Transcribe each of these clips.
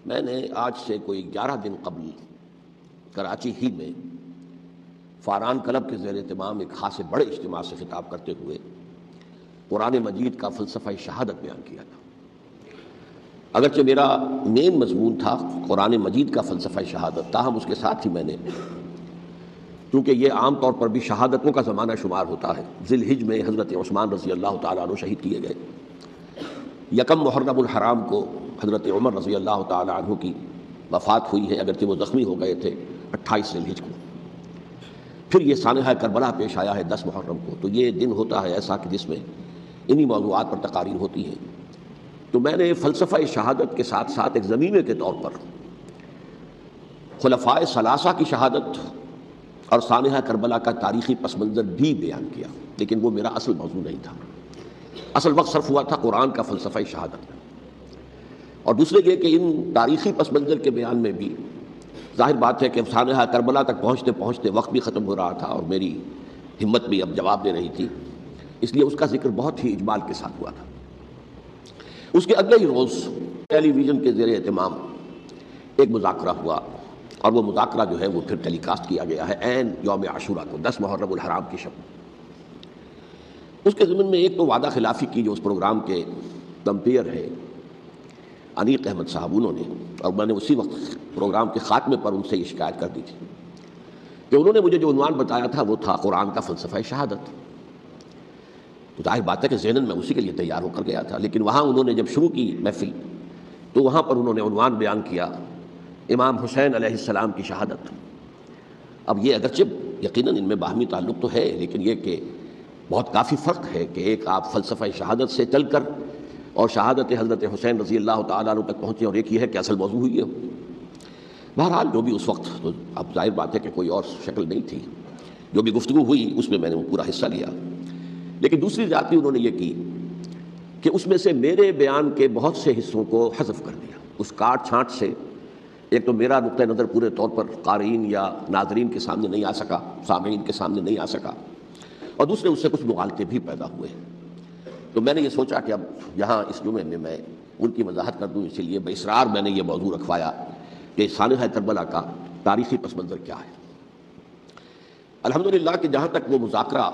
میں نے آج سے کوئی 11 دن قبل کراچی ہی میں فاران کلب کے زیر اہتمام ایک خاصے بڑے اجتماع سے خطاب کرتے ہوئے قرآن مجید کا فلسفہ شہادت بیان کیا تھا۔ اگرچہ میرا مین مضمون تھا قرآن مجید کا فلسفہ شہادت، تاہم اس کے ساتھ ہی میں نے، کیونکہ یہ عام طور پر بھی شہادتوں کا زمانہ شمار ہوتا ہے، ذی الحجہ میں حضرت عثمان رضی اللہ تعالیٰ عنہ شہید کیے گئے، یکم محرم الحرام کو حضرت عمر رضی اللہ تعالیٰ عنہ کی وفات ہوئی ہے، اگرچہ وہ زخمی ہو گئے تھے 28 ذی الحجہ کو۔ پھر یہ سانحہ کربلا پیش آیا ہے 10 محرم کو، تو یہ دن ہوتا ہے ایسا کہ جس میں انہی موضوعات پر تقاریر ہوتی ہیں۔ تو میں نے فلسفہ شہادت کے ساتھ ساتھ ایک ضمیمے کے طور پر خلفائے ثلاثہ کی شہادت اور سانحہ کربلا کا تاریخی پس منظر بھی بیان کیا، لیکن وہ میرا اصل موضوع نہیں تھا۔ اصل وقت صرف ہوا تھا قرآن کا فلسفہ شہادت میں، اور دوسرے یہ کہ ان تاریخی پس منظر کے بیان میں بھی ظاہر بات ہے کہ سانحہ کربلا تک پہنچتے پہنچتے وقت بھی ختم ہو رہا تھا اور میری ہمت بھی اب جواب دے رہی تھی، اس لیے اس کا ذکر بہت ہی اجمال کے ساتھ ہوا تھا۔ اس کے اگلے ہی روز ٹیلی ویژن کے زیر اہتمام ایک مذاکرہ ہوا، اور وہ مذاکرہ جو ہے وہ پھر ٹیلی کاسٹ کیا گیا ہے عین یوم عاشوراء کو، 10 محرم الحرام کی شب۔ اس کے ضمن میں ایک تو وعدہ خلافی کی جو اس پروگرام کے کمپیئر ہے انیق احمد صاحب، انہوں نے، اور میں نے اسی وقت پروگرام کے خاتمے پر ان سے یہ شکایت کر دی تھی کہ انہوں نے مجھے جو عنوان بتایا تھا وہ تھا قرآن کا فلسفہ شہادت۔ تو ظاہر بات ہے کہ ذہناً میں اسی کے لیے تیار ہو کر گیا تھا، لیکن وہاں انہوں نے جب شروع کی محفل تو وہاں پر انہوں نے عنوان بیان کیا امام حسین علیہ السلام کی شہادت۔ اب یہ اگرچہ یقیناً ان میں باہمی تعلق تو ہے، لیکن یہ کہ بہت کافی فرق ہے کہ ایک آپ فلسفہ شہادت سے چل کر اور شہادت حضرت حسین رضی اللہ تعالیٰ عنہ تک پہنچے، اور ایک یہ ہے کہ اصل موضوع ہوئی ہے۔ بہرحال جو بھی اس وقت، تو اب ظاہر بات ہے کہ کوئی اور شکل نہیں تھی، جو بھی گفتگو ہوئی اس میں نے پورا حصہ لیا، لیکن دوسری ذاتی انہوں نے یہ کی کہ اس میں سے میرے بیان کے بہت سے حصوں کو حذف کر دیا۔ اس کاٹ چھانٹ سے ایک تو میرا نقطہ نظر پورے طور پر قارئین یا ناظرین کے سامنے نہیں آ سکا، سامعین کے سامنے نہیں آ سکا، اور دوسرے اس سے کچھ مغالطے بھی پیدا ہوئے۔ تو میں نے یہ سوچا کہ اب یہاں اس جمعے میں میں ان کی وضاحت کر دوں، اسی لیے باصرار میں نے یہ موضوع رکھوایا کہ سانحہ کربلا کا تاریخی پس منظر کیا ہے۔ الحمدللہ کہ جہاں تک وہ مذاکرہ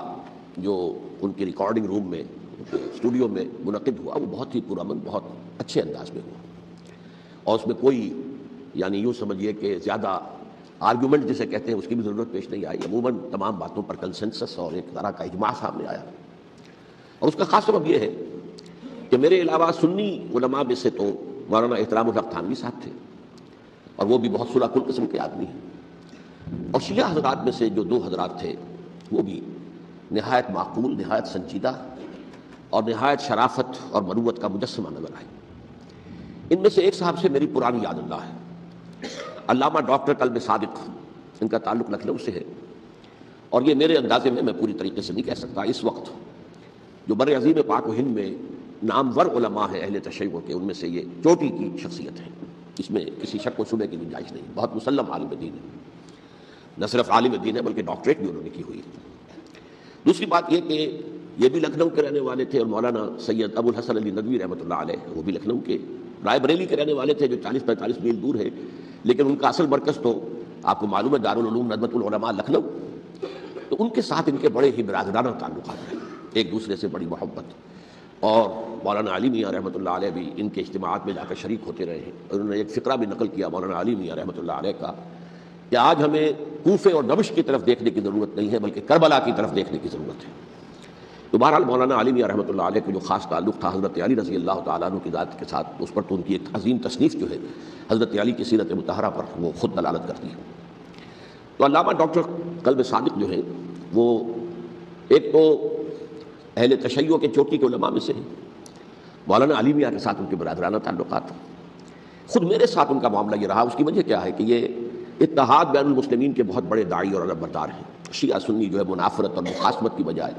جو ان کی ریکارڈنگ روم میں اسٹوڈیو میں منعقد ہوا، وہ بہت ہی پرامن، بہت اچھے انداز میں ہوا، اور اس میں کوئی یعنی یوں سمجھیے کہ زیادہ آرگیومنٹ جسے کہتے ہیں اس کی بھی ضرورت پیش نہیں آئی۔ عموماً تمام باتوں پر کنسنسس اور ایک طرح کا اجماع سامنے آیا، اور اس کا خاص سبب یہ ہے کہ میرے علاوہ سنی علماء میں سے تو مولانا احترام الحق تھانوی صاحب تھے، اور وہ بھی بہت سرا کل قسم کے آدمی ہیں، اور شیعہ حضرات میں سے جو 2 حضرات تھے وہ بھی نہایت معقول، نہایت سنجیدہ اور نہایت شرافت اور مروت کا مجسمہ نظر آئے۔ ان میں سے ایک صاحب سے میری پرانی یاد اللہ ہے، علامہ ڈاکٹر قلب صادق، ان کا تعلق لکھنؤ سے ہے، اور یہ میرے اندازے میں پوری طریقے سے نہیں کہہ سکتا، اس وقت جو بر عظیم پاک و ہند میں نامور علماء ہیں اہل تشیع کے، ان میں سے یہ چوٹی کی شخصیت ہے، اس میں کسی شک و شبے کی گنجائش نہیں، بہت مسلم عالم دین ہے، نہ صرف عالم دین ہے بلکہ ڈاکٹریٹ بھی انہوں نے کی ہوئی ہے۔ دوسری بات یہ کہ یہ بھی لکھنؤ کے رہنے والے تھے، اور مولانا سید ابو الحسن علی ندوی رحمۃ اللہ علیہ وہ بھی لکھنؤ کے، رائے بریلی کے رہنے والے تھے جو 40-45 میل دور ہے، لیکن ان کا اصل مرکز تو آپ کو معلوم ہے دارالعلوم ندوۃ العلماء لکھنؤ۔ تو ان کے ساتھ ان کے بڑے ہی برادرانہ تعلقات ہیں، ایک دوسرے سے بڑی محبت، اور مولانا علی میاں رحمۃ اللہ علیہ بھی ان کے اجتماعات میں جا کر شریک ہوتے رہے ہیں۔ انہوں نے ایک فقرہ بھی نقل کیا مولانا علی میاں رحمۃ اللہ علیہ کا کہ آج ہمیں کوفے اور دمشق کی طرف دیکھنے کی ضرورت نہیں ہے بلکہ کربلا کی طرف دیکھنے کی ضرورت ہے۔ تو بہرحال مولانا علی میاں رحمۃ اللہ علیہ کو جو خاص تعلق تھا حضرت علی رضی اللہ تعالیٰ عنہ کی ذات کے ساتھ، اس پر تو ان کی ایک عظیم تصنیف جو ہے حضرت علی کی سیرت مطہرہ پر وہ خود دلالت کرتی ہے۔ تو علامہ ڈاکٹر قلب صادق جو ہے وہ ایک تو اہل تشیع کے چوٹی کے علماء میں سے ہیں، مولانا علی میاں کے ساتھ ان کے برادرانہ تعلقات، خود میرے ساتھ ان کا معاملہ یہ رہا۔ اس کی وجہ کیا ہے کہ یہ اتحاد بین المسلمین کے بہت بڑے داعی اور علم بردار ہیں۔ شیعہ سنی جو ہے منافرت اور مخاصمت کی بجائے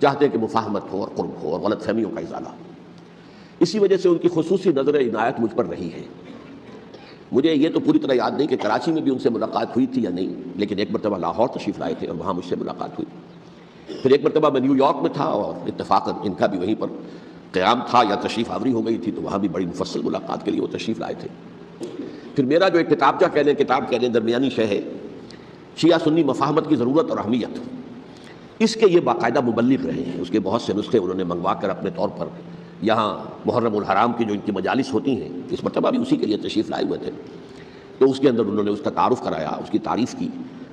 چاہتے ہیں کہ مفاہمت ہو اور قرب ہو اور غلط فہمیوں کا ازالہ۔ اسی وجہ سے ان کی خصوصی نظر عنایت مجھ پر رہی ہے۔ مجھے یہ تو پوری طرح یاد نہیں کہ کراچی میں بھی ان سے ملاقات ہوئی تھی یا نہیں، لیکن ایک مرتبہ لاہور تشریف لائے تھے اور وہاں مجھ سے ملاقات ہوئی۔ پھر ایک مرتبہ میں نیو یارک میں تھا اور اتفاقاً ان کا بھی وہیں پر قیام تھا یا تشریف آوری ہو گئی تھی، تو وہاں بھی بڑی مفصل ملاقات کے لیے وہ تشریف لائے تھے۔ پھر میرا جو ایک کتاب کہہ لیں درمیانی شے ہے، شیعہ سنی مفاہمت کی ضرورت اور اہمیت، اس کے یہ باقاعدہ مبلغ رہے ہیں، اس کے بہت سے نسخے انہوں نے منگوا کر اپنے طور پر یہاں محرم الحرام کی جو ان کی مجالس ہوتی ہیں، اس مرتبہ بھی اسی کے لیے تشریف لائے ہوئے تھے، تو اس کے اندر انہوں نے اس کا تعارف کرایا، اس کی تعریف کی،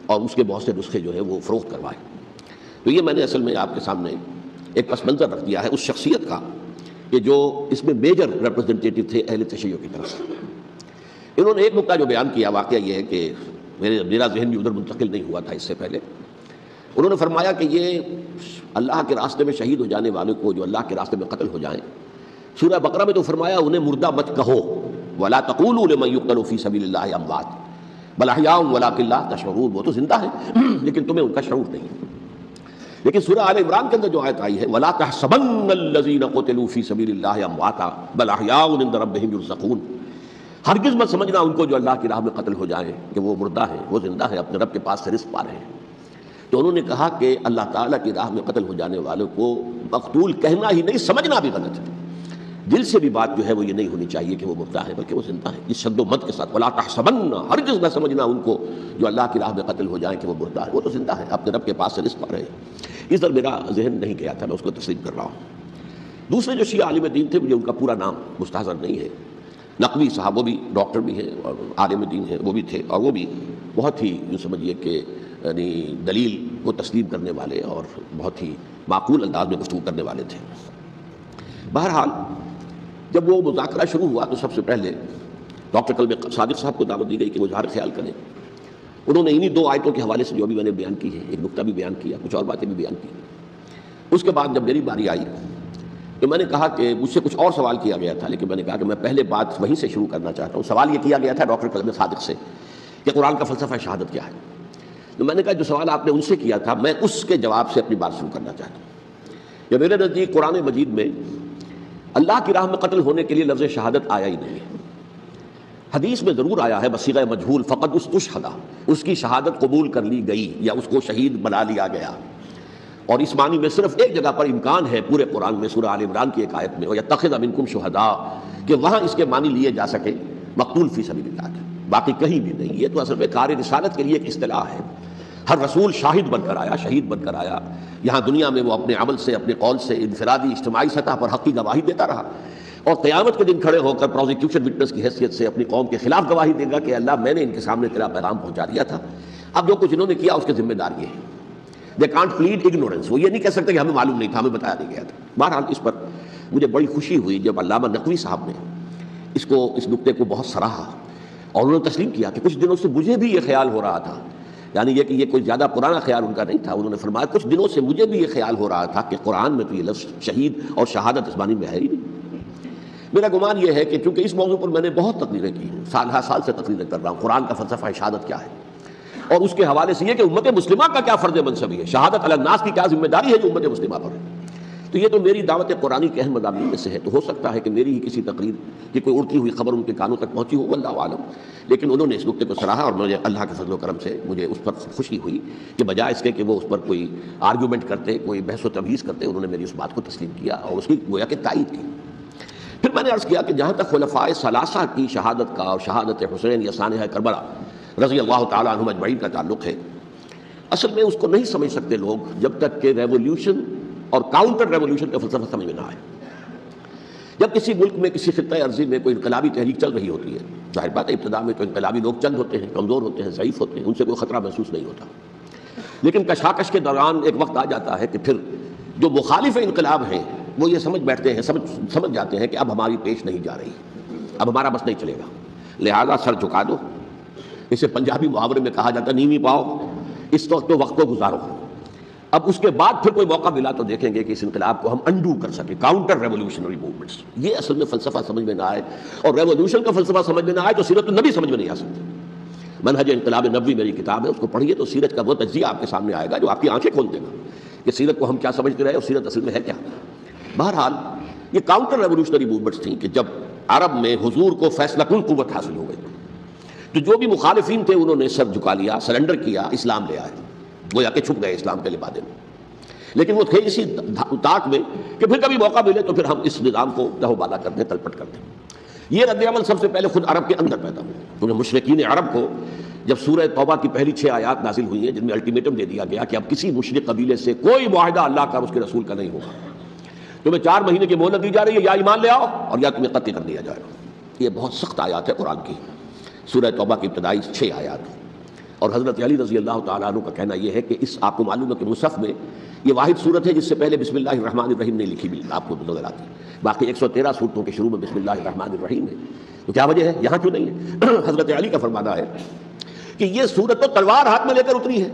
اور اس کے بہت سے نسخے جو ہے وہ فروخت کروائے۔ تو یہ میں نے اصل میں آپ کے سامنے ایک پس منظر رکھ دیا ہے اس شخصیت کا کہ جو اس میں میجر ریپرزنٹیٹو تھے اہل تشیع کی طرف سے۔ انہوں نے ایک نکتہ جو بیان کیا، واقعہ یہ ہے کہ میرا ذہن بھی ادھر منتقل نہیں ہوا تھا اس سے پہلے، انہوں نے فرمایا کہ یہ اللہ کے راستے میں شہید ہو جانے والے کو جو اللہ کے راستے میں قتل ہو جائیں، سورہ بقرہ میں تو فرمایا انہیں مردہ مت کہو، وَلَا تَقُولُوا لِمَن يُقْتَلُ فِي سَبِيلِ اللَّهِ أَمْوَاتٌ بَلْ أَحْيَاءٌ وَلَٰكِن لَّا تَشْعُرُونَ، وہ تو زندہ ہیں لیکن تمہیں ان کا شعور نہیں۔ لیکن سورہ آل عمران کے اندر جو آیت آئی ہے وَلَا تَحْسَبَنَّ الَّذِينَ قُتِلُوا فِي سَبِيلِ اللَّهِ أَمْوَاتًا بَلْ أَحْيَاءٌ عِندَ رَبِّهِمْ يُرْزَقُونَ، ہرگز مت سمجھنا ان کو جو اللہ کی راہ میں قتل ہو جائیں کہ وہ مردہ ہیں، وہ زندہ ہیں، اپنے رب کے پاس سے رزق پا رہے ہیں۔ تو انہوں نے کہا کہ اللہ تعالیٰ کی راہ میں قتل ہو جانے والوں کو مقتول کہنا ہی نہیں، سمجھنا بھی غلط ہے، دل سے بھی بات جو ہے وہ یہ نہیں ہونی چاہیے کہ وہ مردہ ہے، بلکہ وہ زندہ ہے، اس شد و مد کے ساتھ۔ وَلَا تَحْسَبَنَّ، ہرگز نہ سمجھنا ان کو جو اللہ کی راہ میں قتل ہو جائیں کہ وہ مردہ ہے، وہ تو زندہ ہے، اپنے رب کے پاس سے رزق پا رہے ہیں۔ اس طرح میرا ذہن نہیں گیا تھا، میں اس کو تسلیم کر رہا ہوں۔ دوسرے جو شیعہ عالم دین تھے، مجھے ان کا پورا نام مستحضر نہیں ہے، نقوی صاحب، وہ بھی ڈاکٹر بھی ہیں اور عالم دین ہیں، وہ بھی تھے، اور وہ بھی بہت ہی یوں سمجھیے کہ یعنی دلیل کو تسلیم کرنے والے اور بہت ہی معقول انداز میں گفتگو کرنے والے تھے۔ بہرحال جب وہ مذاکرہ شروع ہوا تو سب سے پہلے ڈاکٹر قلب صادق صاحب کو دعوت دی گئی کہ وہ اظہار خیال کریں۔ انہوں نے انہی 2 آیتوں کے حوالے سے جو بھی میں نے بیان کی ہے، ایک نکتہ بھی بیان کیا، کچھ اور باتیں بھی بیان کی۔ اس کے بعد جب میری باری آئی تو میں نے کہا کہ مجھ سے کچھ اور سوال کیا گیا تھا، لیکن میں نے کہا کہ میں پہلے بات وہیں سے شروع کرنا چاہتا ہوں۔ سوال یہ کیا گیا تھا ڈاکٹر قلب صادق سے کہ قرآن کا فلسفہ شہادت کیا ہے، تو میں نے کہا جو سوال آپ نے ان سے کیا تھا میں اس کے جواب سے اپنی بات شروع کرنا چاہتا ہوں۔ کہ میرے نزدیک قرآن مجید میں اللہ کی راہ میں قتل ہونے کے لیے لفظ شہادت آیا ہی نہیں ہے۔ حدیث میں ضرور آیا ہے بصیغہ مجہول، فقط استشہدا، اس کی شہادت قبول کر لی گئی یا اس کو شہید بنا لیا گیا، اور اس معنی میں صرف ایک جگہ پر امکان ہے پورے قرآن میں، سورہ آل عمران کی ایک آیت میں، وَيَتَّخِذَ مِنکُم شُہَدَاءَ، کہ وہاں اس کے معنی لیے جا سکے مقتول فی سبیل اللہ کے، باقی کہیں بھی نہیں۔ یہ تو اصل میں کار رسالت کے لیے ایک اصطلاح ہے، ہر رسول شاہد بن کر آیا، شہید بن کر آیا، یہاں دنیا میں وہ اپنے عمل سے، اپنے قول سے، انفرادی اجتماعی سطح پر حق کی گواہی دیتا رہا، اور قیامت کے دن کھڑے ہو کر پروزیکیوشن وٹنس کی حیثیت سے اپنی قوم کے خلاف گواہی دے گا کہ اللہ میں نے ان کے سامنے تیرا پیغام پہنچا دیا تھا، اب جو کچھ انہوں نے کیا اس کے ذمہ دار یہ ہے۔ دے کانٹ پلیڈ اگنورنس، وہ یہ نہیں کہہ سکتے کہ ہمیں معلوم نہیں تھا، ہمیں بتایا نہیں گیا تھا۔ بہرحال اس پر مجھے بڑی خوشی ہوئی جب علامہ نقوی صاحب نے اس نقطے کو بہت سراہا، اور انہوں نے تسلیم کیا کہ کچھ دنوں سے مجھے بھی یہ خیال ہو رہا تھا، یعنی یہ کہ یہ کوئی زیادہ پرانا خیال ان کا نہیں تھا، انہوں نے فرمایا کچھ دنوں سے مجھے بھی یہ خیال ہو رہا تھا کہ قرآن میں تو یہ لفظ شہید اور شہادت اس معنی میں ہے ہی نہیں۔ میرا گمان یہ ہے کہ چونکہ اس موضوع پر میں نے بہت تقریریں کی ہیں، سال ہر سال سے تقریریں کر رہا ہوں، قرآن کا فلسفہ شہادت کیا ہے، اور اس کے حوالے سے یہ کہ امت مسلمہ کا کیا فرض منصبی ہے، شہادت علی الناس کی کیا ذمہ داری ہے جو امت مسلمہ پر ہے۔ تو یہ تو میری دعوت قرآنی کے اہم مضامین میں سے ہے، تو ہو سکتا ہے کہ میری ہی کسی تقریر کی کوئی اڑتی ہوئی خبر ان کے کانوں تک پہنچی ہو، واللہ عالم، لیکن انہوں نے اس نقطے کو سراہا، اور مجھے اللہ کے فضل و کرم سے مجھے اس پر خوشی ہوئی کہ بجائے اس کے کہ وہ اس پر کوئی آرگیومنٹ کرتے، کوئی بحث و تبحیث کرتے، انہوں نے میری اس بات کو تسلیم کیا اور اس کی گویا کہ تائید کی۔ پھر میں نے عرض کیا کہ جہاں تک خلفائے ثلاثہ کی شہادت کا اور شہادت حسین یا سانحہ کربلا رضی اللہ تعالیٰ عنہم اجمعین کا تعلق ہے، اصل میں اس کو نہیں سمجھ سکتے لوگ جب تک کہ ریولیوشن اور کاؤنٹر ریولیوشن کا فلسفہ سمجھ میں نہ آئے۔ جب کسی ملک میں کسی خطۂ ارضی میں کوئی انقلابی تحریک چل رہی ہوتی ہے، ظاہر بات ہے ابتدا میں تو انقلابی لوگ چند ہوتے ہیں، کمزور ہوتے ہیں، ضعیف ہوتے ہیں، ان سے کوئی خطرہ محسوس نہیں ہوتا، لیکن کشاکش کے دوران ایک وقت آ جاتا ہے کہ پھر جو مخالف انقلاب ہیں وہ یہ سمجھ بیٹھتے ہیں، سمجھ جاتے ہیں کہ اب ہماری پیش نہیں جا رہی، اب ہمارا بس نہیں چلے گا، لہذا سر جھکا دو۔ اسے پنجابی محاورے میں کہا جاتا ہے نیوی پاؤ، اس وقت تو وقت کو گزارو، اب اس کے بعد پھر کوئی موقع ملا تو دیکھیں گے کہ اس انقلاب کو ہم انڈو کر سکیں، کاؤنٹر ریولیوشنری موومنٹس۔ یہ اصل میں فلسفہ سمجھ میں نہ آئے اور ریولیوشن کا فلسفہ سمجھ میں نہ آئے تو سیرت النبی سمجھ میں نہیں آ سکتی۔ منہج انقلاب نبوی میری کتاب ہے، اس کو پڑھیے تو سیرت کا وہ تجزیہ آپ کے سامنے آئے گا جو آپ کی آنکھیں کھول دے گا کہ سیرت کو ہم کیا سمجھتے رہے اور سیرت اصل میں ہے کیا۔ بہرحال یہ کاؤنٹر ریولیوشنری موومنٹس تھیں کہ جب عرب میں حضور کو فیصلہ کن قوت حاصل ہو گئی تو جو بھی مخالفین تھے انہوں نے سر جھکا لیا، سرنڈر کیا، اسلام لے آئے، گویا کہ چھپ گئے اسلام کے لبادے میں۔ لیکن وہ تھے اسی تاک میں کہ پھر کبھی موقع ملے تو پھر ہم اس نظام کو لہو بالا کر دیں، تلپٹ کر دیں۔ یہ رد عمل سب سے پہلے خود عرب کے اندر پیدا ہوا، کیونکہ مشرکین عرب کو جب سورہ توبہ کی پہلی 6 آیات نازل ہوئی ہیں جن میں الٹیمیٹم دے دیا گیا کہ اب کسی مشرک قبیلے سے کوئی معاہدہ اللہ کا اور اس کے رسول کا نہیں ہوگا، تمہیں 4 مہینے کی مہلت دی جا رہی ہے، یا ایمان لے آؤ اور یا تمہیں قتل کر دیا جائے گا۔ یہ بہت سخت آیات ہے قرآن کی، سورہ توبہ کی ابتدائی 6 آیات۔ اور حضرت علی رضی اللہ تعالیٰ عنہ کا کہنا یہ ہے کہ اس آپ کو معلوم ہے کہ مصحف میں یہ واحد صورت ہے جس سے پہلے بسم اللہ الرحمن الرحیم نہیں لکھی بھی آپ کو نظر آتی، باقی 113 صورتوں کے شروع میں بسم اللہ الرحمن الرحیم ہے۔ تو کیا وجہ ہے یہاں کیوں نہیں ہے؟ حضرت علی کا فرمانا ہے کہ یہ صورت تو تلوار ہاتھ میں لے کر اتری ہے،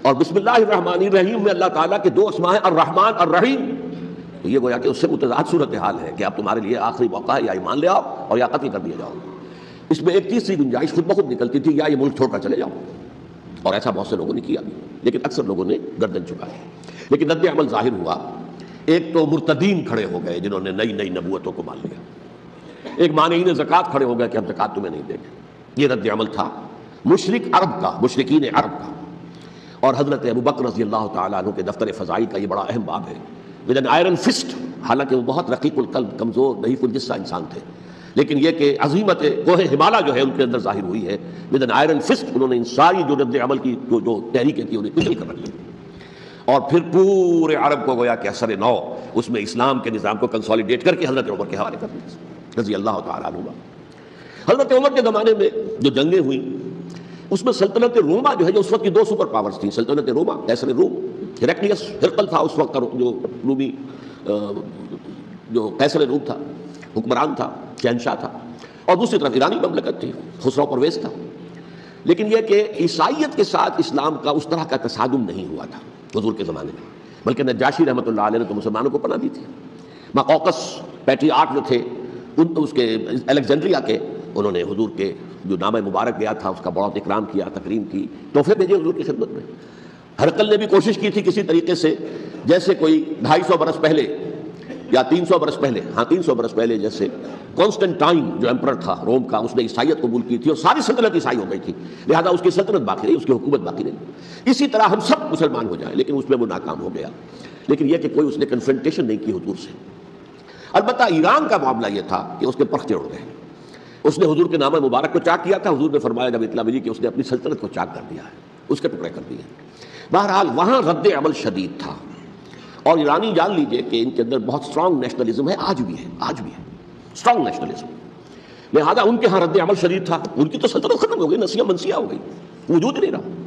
اور بسم اللہ الرحمن الرحیم میں اللہ تعالیٰ کے 2 اسماء ہیں، الرحمن الرحیم، تو یہ گویا کہ اس سے متضاد صورتحال ہے کہ اب تمہارے لیے آخری موقع ہے، یا ایمان لے آؤ اور یا قتل کر دیا جاؤ۔ اس میں ایک تیسری گنجائش خود بخود نکلتی تھی، یا یہ ملک چھوڑ کر چلے جاؤ، اور ایسا بہت سے لوگوں نے کیا بھی، لیکن اکثر لوگوں نے گردن چکائی۔ لیکن رد عمل ظاہر ہوا، ایک تو مرتدین کھڑے ہو گئے جنہوں نے نئی نبوتوں کو مان لیا، ایک مانعین زکوٰۃ کھڑے ہو گئے کہ ہم زکوٰۃ تمہیں نہیں دیں گے۔ یہ رد عمل تھا مشرک عرب کا، مشرکین عرب کا۔ اور حضرت ابوبکر رضی اللہ تعالیٰ عنہ کے دفتر فضائل کا یہ بڑا اہم باب ہے، ود این آئرن فسٹ، حالانکہ وہ بہت رقیق القلب، کمزور ضعیف الجسہ انسان تھے، لیکن یہ کہ عظیمت کوہ ہمالیہ جو ہے ان کے اندر ظاہر ہوئی ہے، ود این آئرن فسٹ انہوں نے ان ساری جو رد عمل کی جو تحریکیں تھی انہیں کچل کر رکھ دی، اور پھر پورے عرب کو گویا کہ اثر نو اس میں اسلام کے نظام کو کنسالیڈیٹ کر کے حضرت عمر کے حوالے کر دیا رضی اللہ تعالیٰ عنہ۔ حضرت عمر کے زمانے میں جو جنگیں ہوئیں اس میں سلطنت روما جو ہے، جو اس وقت کی 2 سپر پاورز تھیں، سلطنت روما قیصر روم، ہیرکلیس ہرقل تھا اس وقت کا جو رومی جو قیصر روم تھا، حکمران تھا، شہنشاہ تھا، اور دوسری طرف ایرانی مملکت تھی، خسرو پرویز تھا۔ لیکن یہ کہ عیسائیت کے ساتھ اسلام کا اس طرح کا تصادم نہیں ہوا تھا حضور کے زمانے میں، بلکہ نجاشی رحمۃ اللہ علیہ نے تو مسلمانوں کو پناہ دی تھی۔ مقوقس پیٹریارٹ جو تھے اس کے الیگزینڈریا کے، انہوں نے حضور کے جو نامہ مبارک گیا تھا اس کا بہت اکرام کیا، تکریم کی، تحفے بھیجے حضور کی خدمت میں۔ ہرقل نے بھی کوشش کی تھی کسی طریقے سے، جیسے کوئی 250 برس پہلے یا 300 برس پہلے، 300 برس پہلے جیسے کانسٹنٹائن جو ایمپرر تھا روم کا، اس نے عیسائیت قبول کی تھی اور ساری سلطنت عیسائی ہو گئی تھی، لہذا اس کی سلطنت باقی رہی، اس کی حکومت باقی رہی۔ اسی طرح ہم سب مسلمان ہو جائیں، لیکن اس میں وہ ناکام ہو گیا۔ لیکن یہ کہ کوئی اس نے کنفرنٹیشن نہیں کی حضور سے۔ البتہ ایران کا معاملہ یہ تھا کہ اس کے پرخچے اڑ گئے، اس نے حضور کے نامہ مبارک کو چاک کیا تھا، حضور نے فرمایا جب اطلاع ملی کہ اس نے اپنی سلطنت کو چاک کر دیا ہے، اس کے ٹکڑے کر دیے۔ بہرحال وہاں رد عمل شدید تھا، اور ایرانی جان لیجئے کہ ان کے اندر بہت اسٹرانگ نیشنلزم ہے، آج بھی ہے اسٹرانگ نیشنلزم، لہذا ان کے ہاں رد عمل شدید تھا۔ ان کی تو سلطنت ختم ہو گئی، نسیہ منسیہ ہو گئی، وجود نہیں رہا۔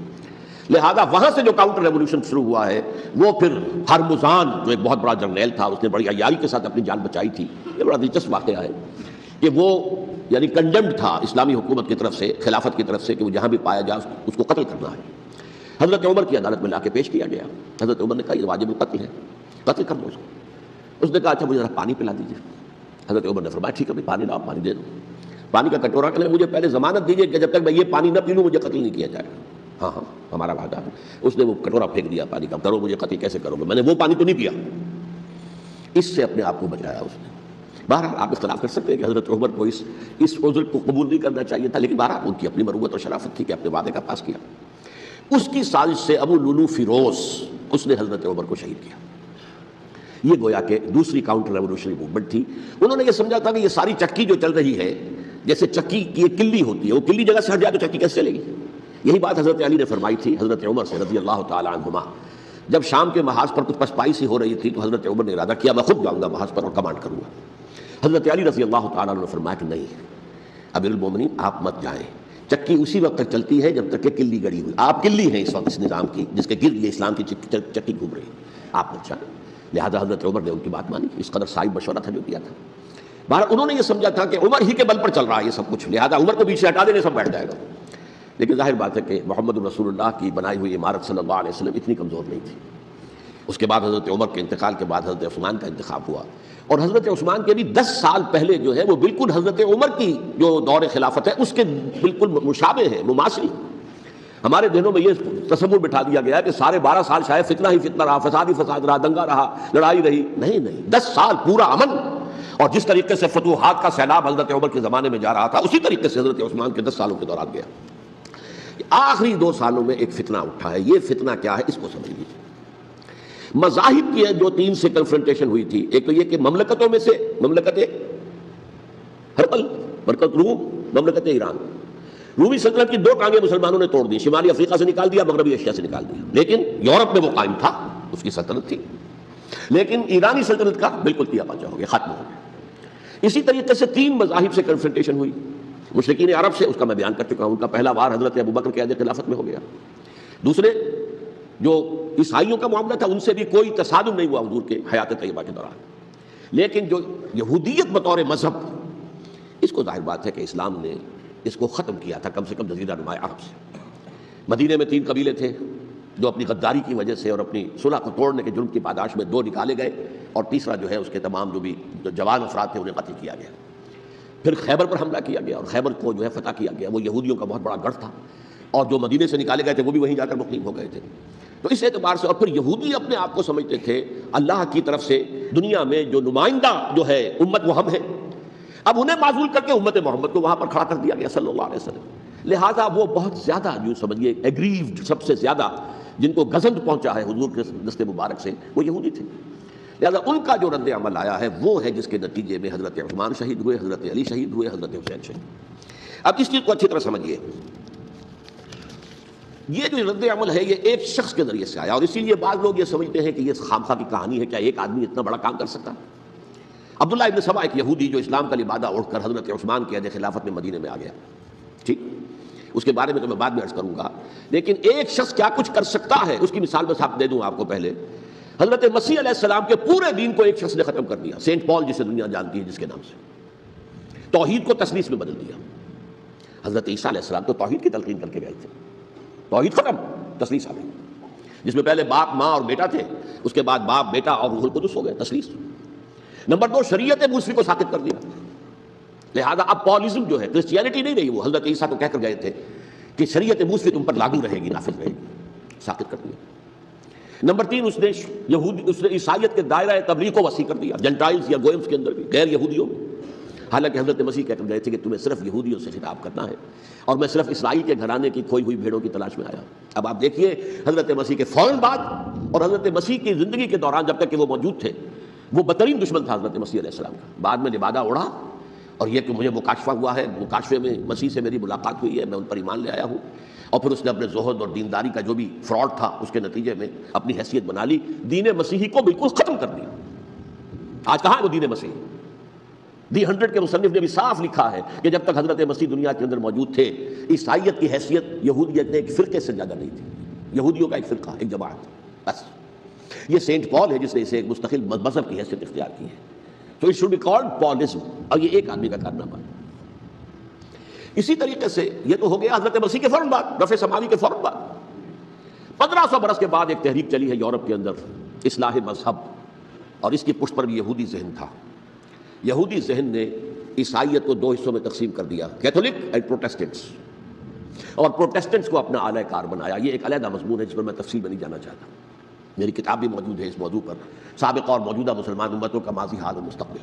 لہذا وہاں سے جو کاؤنٹر ریولوشن شروع ہوا ہے وہ پھر ہرمزان جو ایک بہت بڑا جرنیل تھا، اس نے بڑی عیائی کے ساتھ اپنی جان بچائی تھی۔ یہ بڑا دلچسپ واقعہ ہے کہ وہ یعنی کنڈیمڈ تھا اسلامی حکومت کی طرف سے، خلافت کی طرف سے، کہ وہ جہاں بھی پایا جائے اس کو قتل کرنا ہے۔ حضرت عمر کی عدالت میں لا کے پیش کیا گیا، حضرت عمر نے کہا یہ واجب القتل ہے، قتل کر دو اس کو۔ اس نے کہا اچھا مجھے ذرا پانی پلا دیجیے۔ حضرت عمر نے فرمایا ٹھیک ہے پانی لاؤ، پانی دے دو۔ پانی کا کٹورا کہ مجھے پہلے ضمانت دیجیے کہ جب تک میں یہ پانی نہ پی لوں مجھے قتل نہیں کیا جائے گا۔ ہاں ہمارا وعدہ ہے۔ اس نے وہ کٹورا پھینک دیا پانی کا، کرو مجھے قتل کیسے کرو گے، میں نے وہ پانی تو نہیں پیا۔ اس سے اپنے آپ کو بچایا اس نے۔ بہرحال آپ اختلاف کر سکتے ہیں کہ حضرت عمر کو اس عذر کو قبول نہیں کرنا چاہیے تھا، لیکن بہرحال ان کی اپنی مروت اور شرافت تھی کہ اپنے وعدے کا پاس کیا۔ اس کی سازش سے ابو لولو فیروز اس نے حضرت عمر کو شہید کیا۔ یہ گویا کہ دوسری کاؤنٹر ریولوشنری موومنٹ تھی۔ انہوں نے یہ سمجھا تھا کہ یہ ساری چکی جو چل رہی ہے، جیسے چکی کی ایک کلی ہوتی ہے، وہ کلی جگہ سے ہٹ جائے تو چکی کیسے چلے گی؟ یہی بات حضرت علی نے فرمائی تھی حضرت عمر سے رضی اللہ تعالی عنہما۔ جب شام کے محاذ پر کچھ پسپائی سی ہو رہی تھی تو حضرت عمر نے ارادہ کیا میں خود جاؤں گا محاذ پر اور کمانڈ کروں گا۔ حضرت علی رضی اللہ تعالی عنہ نے فرمایا کہ نہیں امیر المومنین آپ مت جائیں، چکی اسی وقت تک چلتی ہے جب تک کہ کلی گڑی ہوئی، آپ کلی ہیں اس وقت اس نظام کی جس کے گرد یہ اسلام کی چکی گھوم رہی ہے، آپ مت جائیں۔ لہذا حضرت عمر نے ان کی بات مانی، اس قدر صائب مشورہ تھا جو کیا تھا۔ بہرحال انہوں نے یہ سمجھا تھا کہ عمر ہی کے بل پر چل رہا ہے یہ سب کچھ، لہذا عمر کو پیچھے ہٹا دینے سب بیٹھ جائے گا۔ لیکن ظاہر بات ہے کہ محمد رسول اللہ کی بنائی ہوئی عمارت صلی اللہ علیہ وسلم اتنی کمزور نہیں تھی۔ اس کے بعد حضرت عمر کے انتقال کے بعد حضرت عثمان کا انتخاب ہوا، اور حضرت عثمان کے بھی 10 سال پہلے جو ہے وہ بالکل حضرت عمر کی جو دور خلافت ہے اس کے بالکل مشابہ ہے، مماثل۔ ہمارے ذہنوں میں یہ تصور بٹھا دیا گیا ہے کہ سارے 12 سال شاید فتنہ ہی فتنہ رہا، فساد ہی فساد رہا، دنگا رہا، لڑائی رہی۔ نہیں 10 سال پورا امن، اور جس طریقے سے فتوحات کا سیلاب حضرت عمر کے زمانے میں جا رہا تھا اسی طریقے سے حضرت عثمان کے 10 سالوں کے دوران گیا۔ آخری 2 سالوں میں ایک فتنہ اٹھا ہے، یہ فتنہ کیا ہے اس کو سمجھ لیجیے۔ مذاہب کی جو 3 سے کنفرنٹیشن ہوئی تھی، ایک تو یہ کہ مملکتوں میں سے مملکت ہرقل برکت روم مملکت ایران، رومی سلطنت کی 2 ٹانگیں مسلمانوں نے توڑ دی، شمالی افریقہ سے نکال دیا، مغربی ایشیا سے نکال دیا، لیکن یورپ میں وہ قائم تھا، اس کی سلطنت تھی، لیکن ایرانی سلطنت کا بالکل کیا پاچا ہو گیا، ختم ہو گیا۔ اسی طریقے سے 3 مذاہب سے کنفرنٹیشن ہوئی، مشرکین عرب سے، اس کا میں بیان کر چکا ہوں، ان کا پہلا وار حضرت ابوبکر کے عہد خلافت میں ہو گیا۔ دوسرے جو عیسائیوں کا معاملہ تھا ان سے بھی کوئی تصادم نہیں ہوا حضور کے حیات طیبہ کے دوران، لیکن جو یہودیت بطور مذہب، اس کو ظاہر بات ہے کہ اسلام نے اس کو ختم کیا تھا، کم سے کم جزیرہ نما عرب سے۔ مدینے میں 3 قبیلے تھے جو اپنی غداری کی وجہ سے اور اپنی صلح کو توڑنے کے جرم کی پاداش میں 2 نکالے گئے، اور تیسرا جو ہے اس کے تمام جو بھی جوان افراد تھے انہیں قتل کیا گیا۔ پھر خیبر پر حملہ کیا گیا، اور خیبر کو جو ہے فتح کیا گیا، وہ یہودیوں کا بہت بڑا گڑھ تھا، اور جو مدینے سے نکالے گئے تھے وہ بھی وہیں جا کر مقیم ہو گئے تھے۔ تو اس اعتبار سے، اور پھر یہودی اپنے آپ کو سمجھتے تھے اللہ کی طرف سے دنیا میں جو نمائندہ جو ہے امت وہ ہم ہیں، اب انہیں معزول کر کے امت محمد کو وہاں پر کھڑا کر دیا گیا صلی اللہ علیہ وسلم، لہٰذا وہ بہت زیادہ جو سمجھیے ایگریوڈ، سب سے زیادہ جن کو گزند پہنچا ہے حضور کے دست مبارک سے، وہ یہودی تھے۔ لہٰذا ان کا جو رد عمل آیا ہے وہ ہے جس کے نتیجے میں حضرت عثمان شہید ہوئے، حضرت علی شہید ہوئے، حضرت حسین شہید۔ اب اس چیز کو اچھی طرح سمجھیے، یہ جو رد عمل ہے یہ ایک شخص کے ذریعے سے آیا، اور اسی لیے بعض لوگ یہ سمجھتے ہیں کہ یہ خامخواہ کی کہانی ہے، کیا ایک آدمی اتنا بڑا کام کر سکتا؟ عبداللہ ابن سبا ایک یہودی جو اسلام کا لبادہ اوڑھ کر حضرت عثمان کے عہد خلافت میں مدینے میں آ گیا، ٹھیک، اس کے بارے میں تو میں بعد میں عرض کروں گا، لیکن ایک شخص کیا کچھ کر سکتا ہے اس کی مثال بس آپ دے دوں آپ کو۔ پہلے حضرت مسیح علیہ السلام کے پورے دین کو ایک شخص نے ختم کر دیا، سینٹ پال جسے دنیا جانتی ہے جس کے نام سے، توحید کو تثلیث میں بدل دیا۔ حضرت عیسیٰ علیہ السلام تو توحید کی تلقین کر کے گئے تھے، توحید ختم، تثلیث آ گئی، جس میں پہلے باپ ماں اور بیٹا تھے، اس کے بعد باپ بیٹا اور روح القدس ہو گئے، تثلیث۔ نمبر 2، شریعت موسوی کو ساقط کر دیا، لہذا اب پالزم جو ہے کرسچینٹی نہیں رہی، وہ حضرت عیسیٰ تو کہہ کر گئے تھے کہ شریعت موسوی تم پر لاگو رہے گی، نافذ رہے گی، ساقط کر دیا۔ نمبر 3، اس نے عیسائیت کے دائرہ تبلیغ کو وسیع کر دیا، جنٹائلز یا گوئمز کے اندر بھی، غیر یہودیوں میں، حالانکہ حضرت مسیح کہہ کر گئے تھے کہ تمہیں صرف یہودیوں سے خطاب کرنا ہے، اور میں صرف اسرائیل کے گھرانے کی کھوئی ہوئی بھیڑوں کی تلاش میں آیا۔ اب آپ دیکھیے حضرت مسیح کے فوراً بعد اور حضرت مسیح کی زندگی کے دوران جب تک کہ وہ موجود تھے، وہ بدترین دشمن تھا حضرت مسیح علیہ السلام کا۔ بعد میں لبادہ اڑا، اور یہ کہ مجھے مکاشفہ ہوا ہے، مکاشفے میں مسیح سے میری ملاقات ہوئی ہے، میں ان پر ایمان لے آیا ہوں، اور پھر اس نے اپنے زہد اور دینداری کا جو بھی فراڈ تھا اس کے نتیجے میں اپنی حیثیت بنا لی، دین مسیحی کو بالکل ختم کر دیا۔ آج کہاں ہے وہ دین مسیحی؟ دی 100 کے مصنف نے بھی صاف لکھا ہے کہ جب تک حضرت مسیح دنیا کے اندر موجود تھے، عیسائیت کی حیثیت یہودیت نے ایک فرقے سے زیادہ نہیں تھی، یہودیوں کا ایک فرقہ، ایک جماعت، بس۔ یہ سینٹ پال ہے جس نے اسے ایک مستقل مذہب کی حیثیت اختیار کی ہے، تو اٹ شوڈ بی کالڈ پالزم، اور یہ ایک آدمی کا کارنامہ ہے۔ اسی طریقے سے یہ تو ہو گیا حضرت مسیح کے فوراً بعد، رفع سماوی کے فوراً بعد۔ 1500 برس کے بعد ایک تحریک چلی ہے یورپ کے اندر، اصلاح مذہب، اور اس کی پشت پر بھی یہودی ذہن تھا۔ یہودی ذہن نے عیسائیت کو 2 حصوں میں تقسیم کر دیا، کیتھولک اینڈ پروٹیسٹنٹس، اور پروٹیسٹنٹس کو اپنا اعلی کار بنایا۔ یہ ایک علیحدہ مضمون ہے جس پر میں تفصیل میں نہیں جانا چاہتا، میری کتاب بھی موجود ہے اس موضوع پر، سابقہ اور موجودہ مسلمان امتوں کا ماضی، حال اور مستقبل،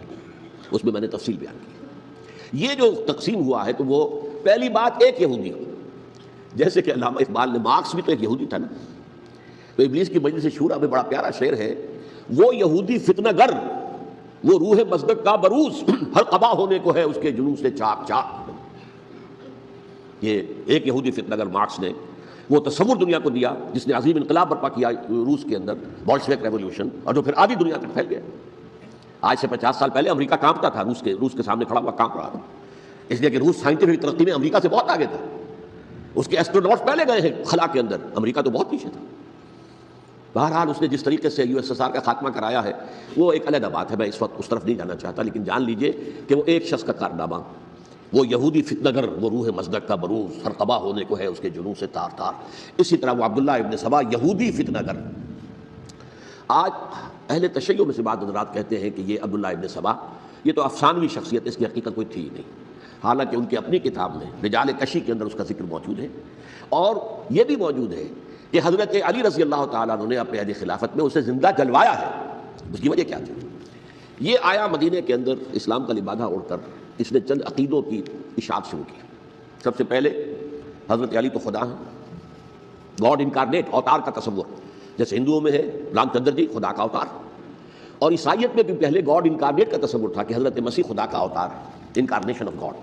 اس میں میں نے تفصیل بیان کی۔ یہ جو تقسیم ہوا ہے تو وہ پہلی بات ایک یہودی، جیسے کہ علامہ اقبال نے، مارکس بھی تو ایک یہودی تھا نا، تو ابلیس کی مجلس شورا میں بڑا پیارا شعر ہے، وہ یہودی فتنہ گر، وہ روح مصدق کا بروز، ہر قبا ہونے کو ہے اس کے جنون سے چاک چاک۔ یہ ایک یہودی فتنہ گر مارکس نے وہ تصور دنیا کو دیا جس نے عظیم انقلاب برپا کیا روس کے اندر، بولشوک ریولوشن، اور جو پھر آدھی دنیا تک پھیل گیا۔ آج سے 50 سال پہلے امریکہ کانپتا تھا، روس کے سامنے کھڑا ہوا کانپ رہا تھا، اس لیے کہ روس سائنٹیفک ترقی میں امریکہ سے بہت آگے تھا، اس کے ایسٹروناٹس پہلے گئے ہیں خلا کے اندر، امریکہ تو بہت پیچھے تھا۔ بہرحال اس نے جس طریقے سے USSR کا خاتمہ کرایا ہے وہ ایک علیحدہ بات ہے، میں اس وقت اس طرف نہیں جانا چاہتا، لیکن جان لیجئے کہ وہ ایک شخص کا کارنامہ، وہ یہودی فتنہ گر، وہ روح مصدق کا بروز، ہر قبا ہونے کو ہے اس کے جنون سے تار تار۔ اسی طرح وہ عبداللہ ابن سبا یہودی فتنہ گر۔ آج اہل تشیع میں سے بعض حضرات کہتے ہیں کہ یہ عبداللہ ابن سبا یہ تو افسانوی شخصیت، اس کی حقیقت کوئی تھی ہی نہیں، حالانکہ ان کی اپنی کتاب میں رجال کشی کے اندر اس کا ذکر موجود ہے، اور یہ بھی موجود ہے کہ حضرت علی رضی اللہ تعالیٰ عنہ نے اپنے عہد خلافت میں اسے زندہ جلوایا ہے۔ اس کی وجہ کیا تھی؟ یہ آیا مدینے کے اندر اسلام کا لبادہ اوڑھ کر، اس نے چند عقیدوں کی اشاعت شروع کی۔ سب سے پہلے حضرت علی تو خدا ہیں، گاڈ انکارنیٹ، اوتار کا تصور، جیسے ہندوؤں میں ہے رام چندر جی خدا کا اوتار، اور عیسائیت میں بھی پہلے گاڈ انکارنیٹ کا تصور تھا کہ حضرت مسیح خدا کا اوتار ہے۔ Incarnation of God.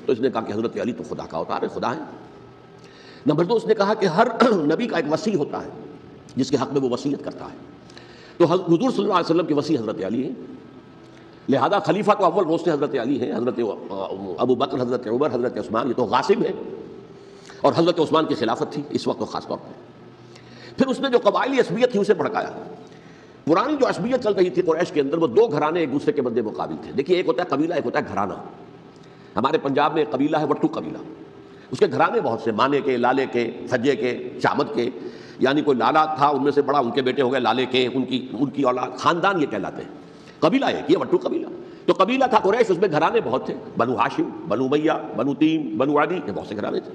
تو اس نے کہا کہ حضرت علی تو خدا کا اوتار ہے، خدا ہے. نمبر 2 اس نے کہا کہ ہر نبی کا ایک وصی ہوتا ہے جس کے حق میں وہ وصیت کرتا ہے. تو حضور صلی اللہ علیہ وسلم کے وصی حضرت علی ہیں، لہذا خلیفہ تو اول روز سے حضرت علی ہیں. حضرت ابو بکر، حضرت عمر، حضرت عثمان یہ تو غاصب ہیں، اور حضرت عثمان کی خلافت تھی اس وقت خاص طور پر. پھر اس نے جو قبائلی عصبیت تھی اسے بھڑکایا. پرانی جو عصبیت چل رہی تھی قریش کے اندر، وہ 2 گھرانے ایک دوسرے کے مد مقابل تھے. دیکھیے ایک ہوتا ہے قبیلہ، ایک ہوتا ہے گھرانہ. ہمارے پنجاب میں ایک قبیلہ ہے وٹو قبیلہ، اس کے گھرانے بہت سے، مانے کے، لالے کے، سجے کے، شامت کے، یعنی کوئی لالا تھا ان میں سے بڑا، ان کے بیٹے ہو گئے لالے کے، ان کی اولاد، خاندان یہ کہلاتے ہیں. قبیلہ ایک، یہ وٹو قبیلہ. تو قبیلہ تھا قریش، اس میں گھرانے بہت تھے، بنو ہاشم، بنو امیہ، بنو تیم، بنو عدی، یہ بہت سے گھرانے تھے.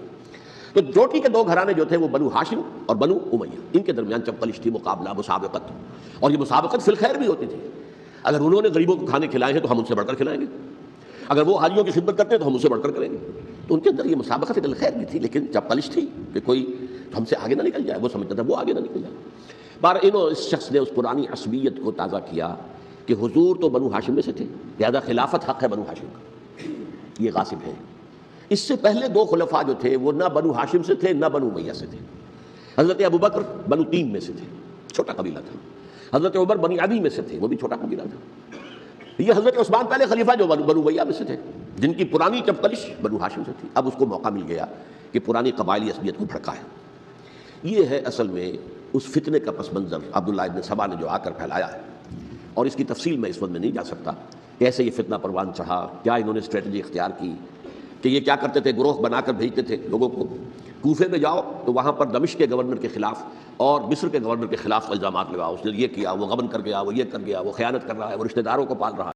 تو چوٹی کے 2 گھرانے جو تھے وہ بنو ہاشم اور بنو امیہ، ان کے درمیان چپکلش تھی، مقابلہ، مسابقت. اور یہ مسابقت فی الخیر بھی ہوتی تھی. اگر انہوں نے غریبوں کو کھانے کھلائے ہیں تو ہم ان سے بڑھ کر کھلائیں گے، اگر وہ حاجیوں کی خدمت کرتے ہیں تو ہم ان سے بڑھ کر کریں گے. تو ان کے اندر یہ مسابقت فی الخیر بھی تھی، لیکن چپکلش تھی کہ کوئی ہم سے آگے نہ نکل جائے. وہ سمجھتا تھا وہ آگے نہ نکل جائے. اس شخص نے اس پرانی عصبیت کو تازہ کیا کہ حضور تو بنو ہاشم میں سے تھے، لہذا خلافت حق ہے بنو ہاشم کا، یہ غاصب ہے. اس سے پہلے 2 خلفاء جو تھے وہ نہ بنو ہاشم سے تھے نہ بنو امیہ سے تھے. حضرت ابو بکر بنو تیم میں سے تھے، چھوٹا قبیلہ تھا. حضرت عمر بنی عدی میں سے تھے، وہ بھی چھوٹا قبیلہ تھا. یہ حضرت عثمان پہلے خلیفہ جو بنو امیہ میں سے تھے، جن کی پرانی چپکلش بنو ہاشم سے تھی. اب اس کو موقع مل گیا کہ پرانی قبائلی عصبیت کو بھڑکائے. یہ ہے اصل میں اس فتنے کا پس منظر عبداللہ ابن سبا نے جو آ کر پھیلایا ہے. اور اس کی تفصیل میں اس وقت میں نہیں جا سکتا، کیسے یہ فتنہ پروان چڑھا، کیا انہوں نے اسٹریٹجی اختیار کی. کہ یہ کیا کرتے تھے، گروہ بنا کر بھیجتے تھے لوگوں کو، کوفے میں جاؤ تو وہاں پر دمشق کے گورنر کے خلاف اور مصر کے گورنر کے خلاف الزامات لگاؤ، اس نے یہ کیا، وہ غبن کر گیا، وہ یہ کر گیا، وہ خیانت کر رہا ہے، وہ رشتہ داروں کو پال رہا ہے.